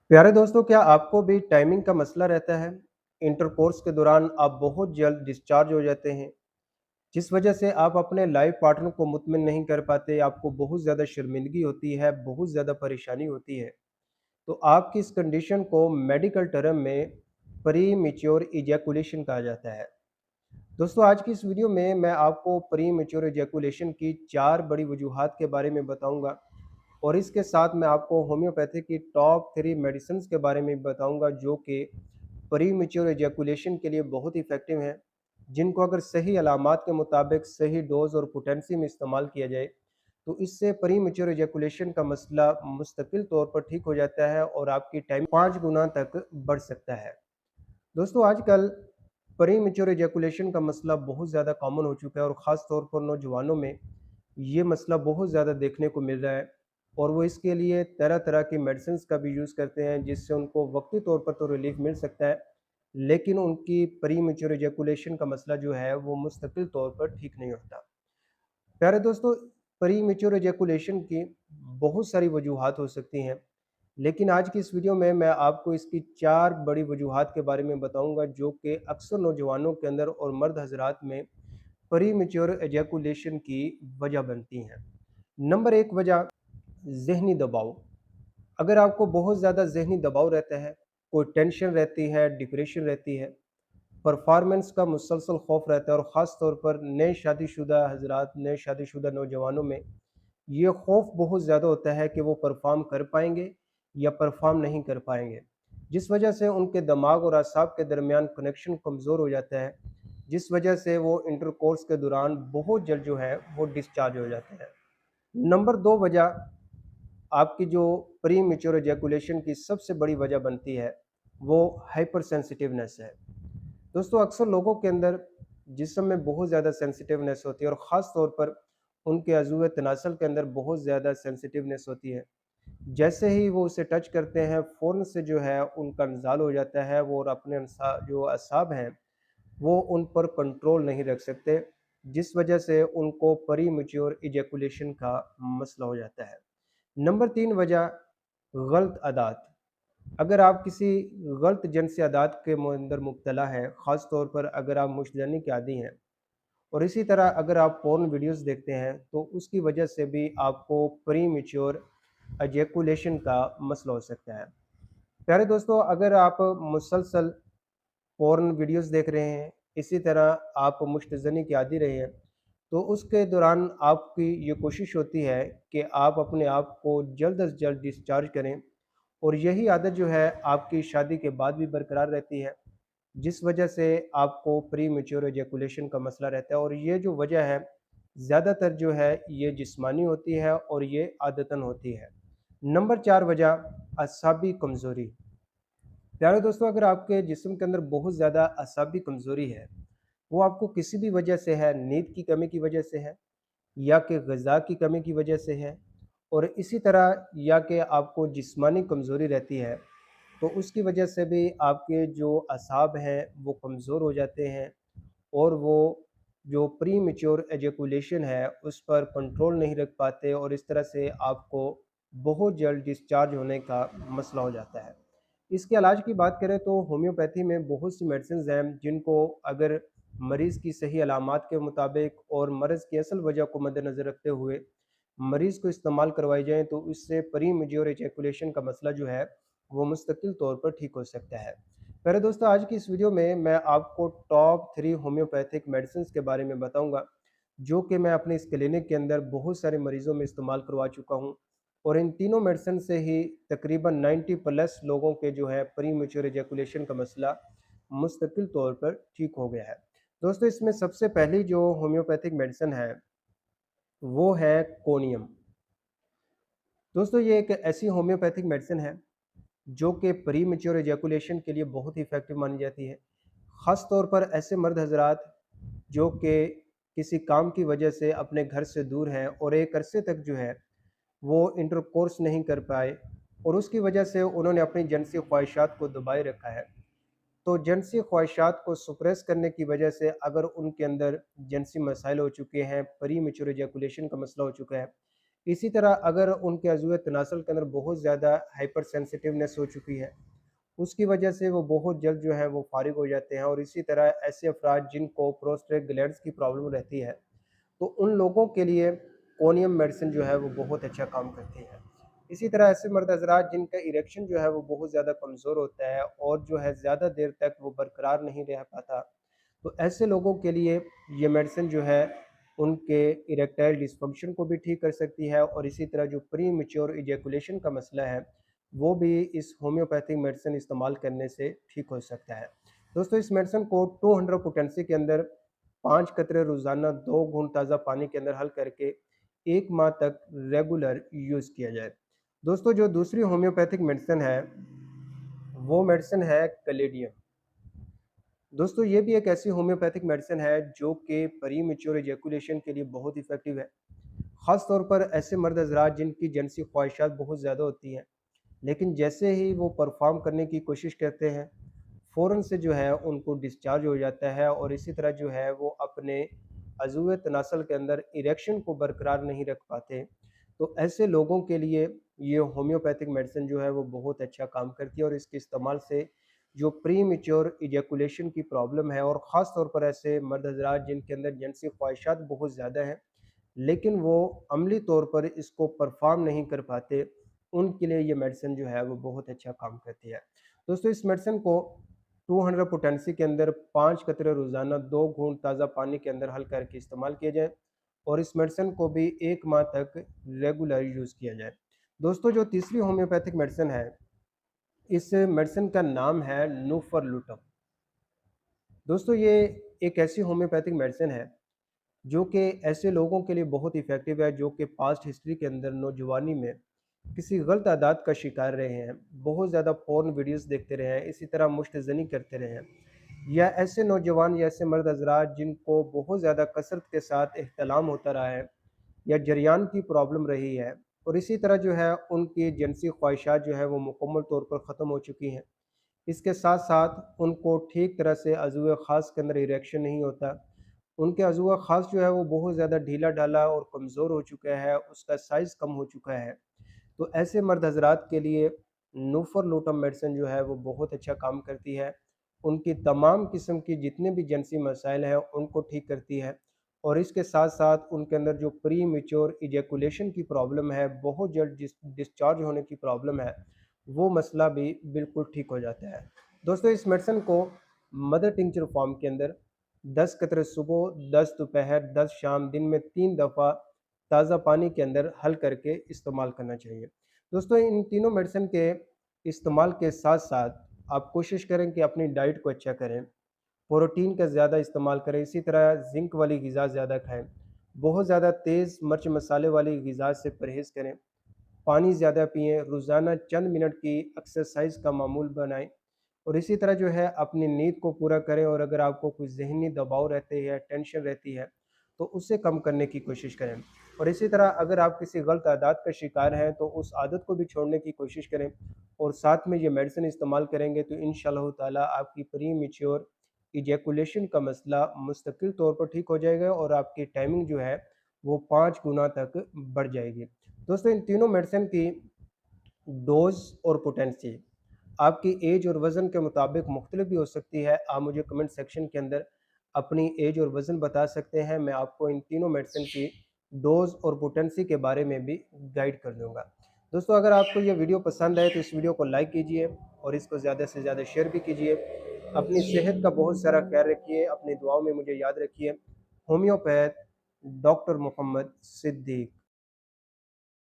प्यारे दोस्तों, क्या आपको भी टाइमिंग का मसला रहता है? इंटरकोर्स के दौरान आप बहुत जल्द डिस्चार्ज हो जाते हैं, जिस वजह से आप अपने लाइफ पार्टनर को मुत्मिन नहीं कर पाते, आपको बहुत ज़्यादा शर्मिंदगी होती है, बहुत ज़्यादा परेशानी होती है। तो आपकी इस कंडीशन को मेडिकल टर्म में प्री मैच्योर इजैकुलेशन कहा जाता है। दोस्तों, आज की इस वीडियो में मैं आपको प्री मैच्योर इजैकुलेशन की 4 बड़ी वजूहात के बारे में बताऊँगा और इसके साथ मैं आपको होम्योपैथी की टॉप 3 मेडिसिन्स के बारे में बताऊँगा जो कि प्री मैच्योर इजैकुलेशन के लिए बहुत इफ़ेक्टिव हैं, जिनको अगर सही अलामात के मुताबिक सही डोज़ और पोटेंसी में इस्तेमाल किया जाए, तो इससे प्री मैच्योर इजैकुलेशन का मसला मुस्तकिल तौर पर ठीक हो जाता है और आपकी टाइम 5 गुना तक बढ़ सकता है। दोस्तों, आजकल प्री मैच्योर इजैकुलेशन का मसला बहुत ज़्यादा कॉमन हो चुका है और ख़ास तौर पर नौजवानों में ये मसला बहुत ज़्यादा देखने को मिल रहा है और वो इसके लिए तरह-तरह की मेडिसिन्स का भी यूज़ करते हैं, जिससे उनको वक़्ती तौर पर तो रिलीफ़ मिल सकता है, लेकिन उनकी प्री मैच्योर इजैकुलेशन का मसला जो है वो मुस्तकिल तौर पर ठीक नहीं होता। प्यारे दोस्तों, प्री मैच्योर इजैकुलेशन की बहुत सारी वजूहात हो सकती हैं, लेकिन आज की इस वीडियो में मैं आपको इसकी 4 बड़ी वजूहात के बारे में बताऊँगा जो कि अक्सर नौजवानों के अंदर और मर्द हज़रात में प्री मैच्योर एजैकुलेशन की वजह बनती हैं। नंबर 1 वजह ज़हनी दबाव। अगर आपको बहुत ज़्यादा ज़हनी दबाव रहता है, कोई टेंशन रहती है, डिप्रेशन रहती है, परफॉर्मेंस का मुसलसल खौफ रहता है और ख़ास तौर पर नए शादीशुदा हज़रात, नए शादीशुदा नौजवानों में ये खौफ बहुत ज़्यादा होता है कि वो परफॉर्म कर पाएँगे या परफॉर्म नहीं कर पाएँगे। जिस वजह से उनके दिमाग और असाब के दरमियान कनेक्शन कमज़ोर हो जाता है, जिस वजह से वो इंटरकोर्स के दौरान बहुत जल्द जो है वो डिस्चार्ज हो जाते हैं। नंबर 2 वजह आपकी जो प्री मैच्योर एजैकुलेशन की सबसे बड़ी वजह बनती है, वो हाइपर सेंसिटिवनेस है। दोस्तों, अक्सर लोगों के अंदर जिस्म में बहुत ज़्यादा सेंसिटिवनेस होती है और ख़ास तौर पर उनके अज़ूए तनासल के अंदर बहुत ज़्यादा सेंसिटिवनेस होती है। जैसे ही वो उसे टच करते हैं, फ़ौरन से जो है उनका इंज़ाल हो जाता है वो और अपने जो असाब हैं, वो उन पर कंट्रोल नहीं रख सकते, जिस वजह से उनको प्री मैच्योर इजैकुलेशन का मसला हो जाता है। नंबर 3 वजह गलत आदात। अगर आप किसी गलत जिनसी आदात के अंदर मुब्तला हैं, ख़ास तौर पर अगर आप मुश्तनी के आदी हैं और इसी तरह अगर आप पोर्न वीडियोज़ देखते हैं, तो उसकी वजह से भी आपको प्री मैच्योर एजैकुलेशन का मसला हो सकता है। प्यारे दोस्तों, अगर आप मुसलसल पोर्न वीडियोज़ देख रहे हैं, इसी तरह आप मुश्तज़नी के आदी रहे हैं, तो उसके दौरान आपकी ये कोशिश होती है कि आप अपने आप को जल्द अज़ जल्द डिस्चार्ज करें और यही आदत जो है आपकी शादी के बाद भी बरकरार रहती है, जिस वजह से आपको प्री मैच्योर एजैकुलेशन का मसला रहता है और ये जो वजह है, ज़्यादातर जो है ये जिस्मानी होती है और ये आदतन होती है। नंबर 4 वजह असाबी कमज़ोरी। प्यारे दोस्तों, अगर आपके जिस्म के अंदर बहुत ज़्यादा असाबी कमज़ोरी है, वो आपको किसी भी वजह से है, नींद की कमी की वजह से है या कि ग़िज़ा की कमी की वजह से है और इसी तरह या कि आपको जिस्मानी कमज़ोरी रहती है, तो उसकी वजह से भी आपके जो असाब हैं वो कमज़ोर हो जाते हैं और वो जो प्री मैच्योर एजैकुलेशन है उस पर कंट्रोल नहीं रख पाते और इस तरह से आपको बहुत जल्द डिस्चार्ज होने का मसला हो जाता है। इसके इलाज की बात करें तो होम्योपैथी में बहुत सी मेडिसिन्स हैं जिनको अगर मरीज़ की सही अलामात के मुताबिक और मर्ज़ की असल वजह को मद्देनज़र रखते हुए मरीज़ को इस्तेमाल करवाई जाएँ, तो इससे प्री मैच्योर एजैकुलेशन का मसला जो है वो मुस्तकिल तौर पर ठीक हो सकता है। प्यारे दोस्तों, आज की इस वीडियो में मैं आपको टॉप 3 होम्योपैथिक मेडिसिन्स के बारे में बताऊँगा, जो कि मैं अपने इस क्लिनिक के अंदर बहुत सारे मरीज़ों में इस्तेमाल करवा चुका हूँ और इन तीनों मेडिसिन से ही तकरीबन 90 प्लस लोगों के जो है प्री मैच्योर एजैकुलेशन का मसला मुस्तकिल तौर पर ठीक हो गया है। दोस्तों, इसमें सबसे पहली जो होम्योपैथिक मेडिसिन है, वो है कोनियम। दोस्तों, ये एक ऐसी होम्योपैथिक मेडिसिन है जो कि प्री मैच्योर एजैकुलेशन के लिए बहुत ही इफ़ेक्टिव मानी जाती है। ख़ास तौर पर ऐसे मर्द हज़रात जो कि किसी काम की वजह से अपने घर से दूर हैं और एक अरसे तक जो है वो इंटरकोर्स नहीं कर पाए और उसकी वजह से उन्होंने अपनी जिनसी ख्वाहिशात को दबाए रखा है। तो जिनसी ख्वाहिशात को सुप्रेस करने की वजह से अगर उनके अंदर जिनसी मसाइल हो चुके हैं, प्री मैच्योर एजैकुलेशन का मसला हो चुका है इसी तरह अगर उनके अज़ूए तनासल के अंदर बहुत ज़्यादा हाइपर सेंसिटिवनेस हो चुकी है, उसकी वजह से वो बहुत जल्द जो है वो फ़ारिग हो जाते हैं। और इसी तरह ऐसे अफ़राद जिनको प्रोस्टेट ग्लैंड्स की प्रॉब्लम रहती है, तो उन लोगों के लिए कोनियम मेडिसिन जो है वो बहुत अच्छा काम करती है। इसी तरह ऐसे मर्द हज़रात जिनका इरेक्शन जो है वो बहुत ज़्यादा कमज़ोर होता है और जो है ज़्यादा देर तक वो बरकरार नहीं रह पाता, तो ऐसे लोगों के लिए ये मेडिसिन जो है उनके इरेक्टाइल डिस्फंक्शन को भी ठीक कर सकती है। और इसी तरह जो प्री मैच्योर इजैकुलेशन का मसला है, वो भी इस होम्योपैथिक मेडिसिन इस्तेमाल करने से ठीक हो सकता है। दोस्तों, इस मेडिसिन को 200 पोटेंसी के अंदर 5 कतरे रोज़ाना 2 घूंट ताज़ा पानी के अंदर हल करके 1 माह तक रेगुलर यूज़ किया जाए। दोस्तों, जो दूसरी होम्योपैथिक मेडिसिन है, वो मेडिसिन है कैलेडियम। दोस्तों, ये भी एक ऐसी होम्योपैथिक मेडिसिन है जो कि प्री मैच्योर इजैकुलेशन के लिए बहुत इफ़ेक्टिव है। ख़ास तौर पर ऐसे मर्द हज़रात जिनकी जिनसी ख्वाहिशात बहुत ज़्यादा होती हैं, लेकिन जैसे ही वो परफ़ॉर्म करने की कोशिश करते हैं, फ़ौरन से जो है उनको डिस्चार्ज हो जाता है और इसी तरह जो है वो अपने अज़ूए तनासल के अंदर इरेक्शन को बरकरार नहीं रख पाते। तो ऐसे लोगों के लिए ये होम्योपैथिक मेडिसिन जो है वो बहुत अच्छा काम करती है। और इसके इस्तेमाल से जो प्री मैच्योर इजैकुलेशन की प्रॉब्लम है, और ख़ास तौर पर ऐसे मर्द हज़रात जिनके अंदर जिनसी ख्वाहिशात बहुत ज़्यादा हैं, लेकिन वो अमली तौर पर इसको परफ़ॉर्म नहीं कर पाते, उनके लिए ये मेडिसिन जो है वो बहुत अच्छा काम करती है। दोस्तों, इस मेडिसिन को 200 पोटेंसी के अंदर 5 कतरे रोज़ाना 2 घूंट ताज़ा पानी के अंदर हल करके इस्तेमाल किया जाए और इस मेडिसिन को भी 1 माह तक रेगुलर यूज़ किया जाए। दोस्तों, जो तीसरी होम्योपैथिक मेडिसिन है, इस मेडिसिन का नाम है नूफरलुटम। दोस्तों, ये एक ऐसी होम्योपैथिक मेडिसिन है जो कि ऐसे लोगों के लिए बहुत इफ़ेक्टिव है जो कि पास्ट हिस्ट्री के अंदर नौजवानी में किसी गलत आदत का शिकार रहे हैं, बहुत ज़्यादा पोर्न वीडियोस देखते रहे हैं, इसी तरह मुश्तज़नी करते रहे हैं, या ऐसे नौजवान या ऐसे मर्द हज़रात जिनको बहुत ज़्यादा कसरत के साथ एहतलाम होता रहा है या जरियान की प्रॉब्लम रही है, और इसी तरह जो है उनकी जिनसी ख्वाहिशात जो है वो मुकम्मल तौर पर ख़त्म हो चुकी हैं। इसके साथ साथ उनको ठीक तरह से अज़ूए ख़ास के अंदर इरेक्शन नहीं होता, उनके अज़ूआ ख़ास जो है वो बहुत ज़्यादा ढीला-ढाला और कमज़ोर हो चुका है, उसका साइज़ कम हो चुका है। तो ऐसे मर्द हज़रात के लिए नूफरलुटम मेडिसिन जो है वो बहुत अच्छा काम करती है। उनकी तमाम किस्म की जितने भी जिनसी मसाइल हैं उनको ठीक करती है, और इसके साथ-साथ उनके अंदर जो प्री मैच्योर इजैकुलेशन की प्रॉब्लम है, बहुत जल्द डिस्चार्ज होने की प्रॉब्लम है, वो मसला भी बिल्कुल ठीक हो जाता है। दोस्तों, इस मेडिसिन को मदर टिंचर फॉर्म के अंदर 10 कतरे सुबह, 10 दोपहर, 10 शाम, दिन में 3 दफ़ा ताज़ा पानी के अंदर हल करके इस्तेमाल करना चाहिए। दोस्तों, इन तीनों मेडिसिन के इस्तेमाल के साथ-साथ आप कोशिश करें कि अपनी डाइट को अच्छा करें, प्रोटीन का ज़्यादा इस्तेमाल करें, इसी तरह ज़िंक वाली ग़िज़ा ज़्यादा खाएँ, बहुत ज़्यादा तेज़ मिर्च मसाले वाली ग़िज़ा से परहेज़ करें, पानी ज़्यादा पिएँ, रोज़ाना चंद मिनट की एक्सरसाइज़ का मामूल बनाएँ, और इसी तरह जो है अपनी नींद को पूरा करें। और अगर आपको कोई ज़हनी दबाव रहते हैं, टेंशन रहती है, तो उसे कम करने की कोशिश करें। और इसी तरह अगर आप किसी गलत आदत का शिकार हैं, तो उस आदत को भी छोड़ने की कोशिश करें, और साथ में ये मेडिसिन इस्तेमाल करेंगे तो इंशाअल्लाह ताला आपकी प्री मैच्योर इजैकुलेशन का मसला मुस्तकिल तौर पर ठीक हो जाएगा और आपकी टाइमिंग जो है वो 5 गुना तक बढ़ जाएगी। दोस्तों, इन तीनों मेडिसिन की डोज़ और पोटेंसी आपकी एज और वज़न के मुताबिक मुख्तलिफ भी हो सकती है। आप मुझे कमेंट सेक्शन के अंदर अपनी एज और वज़न बता सकते हैं, मैं आपको इन तीनों मेडिसिन की डोज़ और पोटेंसी के बारे में भी गाइड कर दूँगा। दोस्तों, अगर आपको ये वीडियो पसंद आए तो इस वीडियो को लाइक कीजिए और इसको ज़्यादा से ज़्यादा शेयर भी कीजिए। अपनी सेहत का बहुत सारा ख्याल रखिए, अपनी दुआओं में मुझे याद रखिए। Homeopath doctor Mohammad Siddique.